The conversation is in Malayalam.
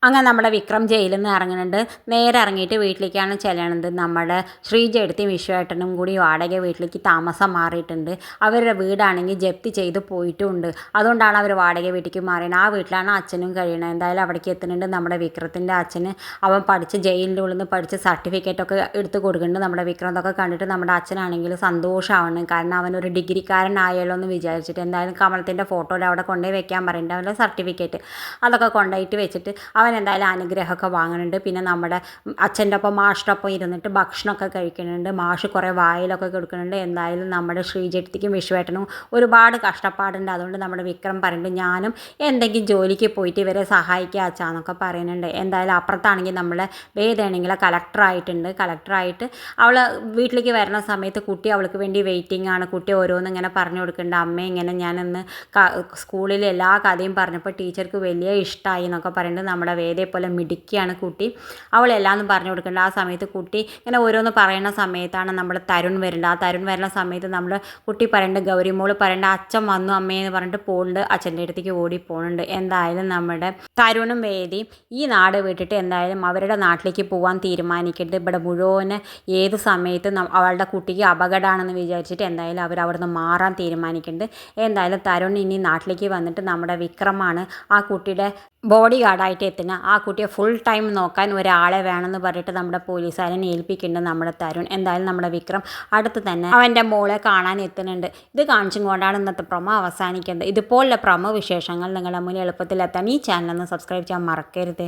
അങ്ങനെ നമ്മുടെ വിക്രം ജയിലിൽ നിന്ന് ഇറങ്ങുന്നുണ്ട്. നേരെ ഇറങ്ങിയിട്ട് വീട്ടിലേക്കാണ് ചെല്ലണത്. നമ്മുടെ ശ്രീജേടത്തിയും വിശ്വേട്ടനും കൂടി വാടക വീട്ടിലേക്ക് താമസം മാറിയിട്ടുണ്ട്. അവരുടെ വീടാണെങ്കിൽ ജപ്തി ചെയ്ത് പോയിട്ടുമുണ്ട്. അതുകൊണ്ടാണ് അവർ വാടക വീട്ടിലേക്ക് മാറിയത്. ആ വീട്ടിലാണ് അച്ഛനും കഴിയണത്. എന്തായാലും അവിടേക്ക് എത്തുന്നുണ്ട് നമ്മുടെ വിക്രത്തിൻ്റെ അച്ഛന്. അവൻ പഠിച്ച് ജയിലിൻ്റെ ഉള്ളിൽ നിന്ന് പഠിച്ച് സർട്ടിഫിക്കറ്റൊക്കെ എടുത്ത് കൊടുക്കുന്നുണ്ട്. നമ്മുടെ വിക്രം അതൊക്കെ കണ്ടിട്ട് നമ്മുടെ അച്ഛനാണെങ്കിൽ സന്തോഷമാണ്. കാരണം അവനൊരു ഡിഗ്രിക്കാരനായാലോ എന്ന് വിചാരിച്ചിട്ട്. എന്തായാലും കമലത്തിൻ്റെ ഫോട്ടോയിൽ അവിടെ കൊണ്ടുപോയി വെക്കാൻ പറയുന്നുണ്ട് അവൻ്റെ സർട്ടിഫിക്കറ്റ്. അതൊക്കെ കൊണ്ടുപോയിട്ട് വെച്ചിട്ട് അവൻ എന്തായാലും അനുഗ്രഹമൊക്കെ വാങ്ങുന്നുണ്ട്. പിന്നെ നമ്മുടെ അച്ഛൻ്റെ ഒപ്പം മാഷിൻ്റെ ഒപ്പം ഇരുന്നിട്ട് ഭക്ഷണമൊക്കെ കഴിക്കുന്നുണ്ട്. മാഷ് കുറേ വായിലൊക്കെ കൊടുക്കുന്നുണ്ട്. എന്തായാലും നമ്മുടെ ശ്രീജേടത്തിക്കും വിശ്വേട്ടനും ഒരുപാട് കഷ്ടപ്പാടുണ്ട്. അതുകൊണ്ട് നമ്മുടെ വിക്രം പറയുന്നുണ്ട് ഞാനും എന്തെങ്കിലും ജോലിക്ക് പോയിട്ട് ഇവരെ സഹായിക്കുക അച്ഛാന്നൊക്കെ പറയുന്നുണ്ട്. എന്തായാലും അപ്പുറത്താണെങ്കിൽ നമ്മളെ വേദയാണെങ്കിലെ കളക്ടറായിട്ടുണ്ട്. കളക്ടറായിട്ട് അവൾ വീട്ടിലേക്ക് വരുന്ന സമയത്ത് കുട്ടി അവൾക്ക് വേണ്ടി വെയിറ്റിംഗ് ആണ്. കുട്ടി ഓരോന്നും ഇങ്ങനെ പറഞ്ഞു കൊടുക്കുന്നുണ്ട്. അമ്മ ഇങ്ങനെ ഞാനിന്ന് സ്കൂളിൽ എല്ലാ കഥയും പറഞ്ഞപ്പോൾ ടീച്ചർക്ക് വലിയ ഇഷ്ടമായി എന്നൊക്കെ പറയുന്നുണ്ട്. നമ്മുടെ വേദയെ പോലെ മിടുക്കിയാണ് കുട്ടി. അവളെല്ലാമെന്നും പറഞ്ഞു കൊടുക്കുന്നുണ്ട്. ആ സമയത്ത് കുട്ടി ഇങ്ങനെ ഓരോന്ന് പറയുന്ന സമയത്താണ് നമ്മൾ തരുൺ വരുന്നുണ്ട്. ആ തരുൺ വരുന്ന സമയത്ത് നമ്മൾ കുട്ടി പറയുന്നുണ്ട്, ഗൗരിമോള് പറയുന്നുണ്ട് അച്ഛൻ വന്നു അമ്മയെന്ന് പറഞ്ഞിട്ട് പോകുന്നുണ്ട്. അച്ഛൻ്റെ അടുത്തേക്ക് ഓടി പോകുന്നുണ്ട്. എന്തായാലും നമ്മുടെ തരുണും വേദിയും ഈ നാട് വിട്ടിട്ട് എന്തായാലും അവരുടെ നാട്ടിലേക്ക് പോകാൻ തീരുമാനിക്കുന്നുണ്ട്. ഇവിടെ മുഴുവന് ഏത് സമയത്ത് അവളുടെ കുട്ടിക്ക് അപകടമാണെന്ന് വിചാരിച്ചിട്ട് എന്തായാലും അവർ അവിടെ നിന്ന് മാറാൻ തീരുമാനിക്കുന്നുണ്ട്. എന്തായാലും തരുൺ ഇനി നാട്ടിലേക്ക് വന്നിട്ട് നമ്മുടെ വിക്രമാണ് ആ കുട്ടിയുടെ ബോഡി ഗാർഡായിട്ട് എത്തുന്നത്. ആ കുട്ടിയെ ഫുൾ ടൈം നോക്കാൻ ഒരാളെ വേണമെന്ന് പറഞ്ഞിട്ട് നമ്മുടെ പോലീസുകാരൻ ഏൽപ്പിക്കുന്നുണ്ട് നമ്മുടെ തരുൺ. എന്തായാലും നമ്മുടെ വിക്രം അടുത്ത് തന്നെ അവൻ്റെ മോളെ കാണാൻ എത്തുന്നുണ്ട്. ഇത് കാണിച്ചും കൊണ്ടാണ് ഇന്നത്തെ പ്രൊമോ അവസാനിക്കുന്നത്. ഇതുപോലുള്ള പ്രൊമോ വിശേഷങ്ങൾ നിങ്ങളുടെ മുന്നിൽ എളുപ്പത്തിൽ എത്താൻ ഈ ചാനലൊന്ന് സബ്സ്ക്രൈബ് ചെയ്യാൻ മറക്കരുത്.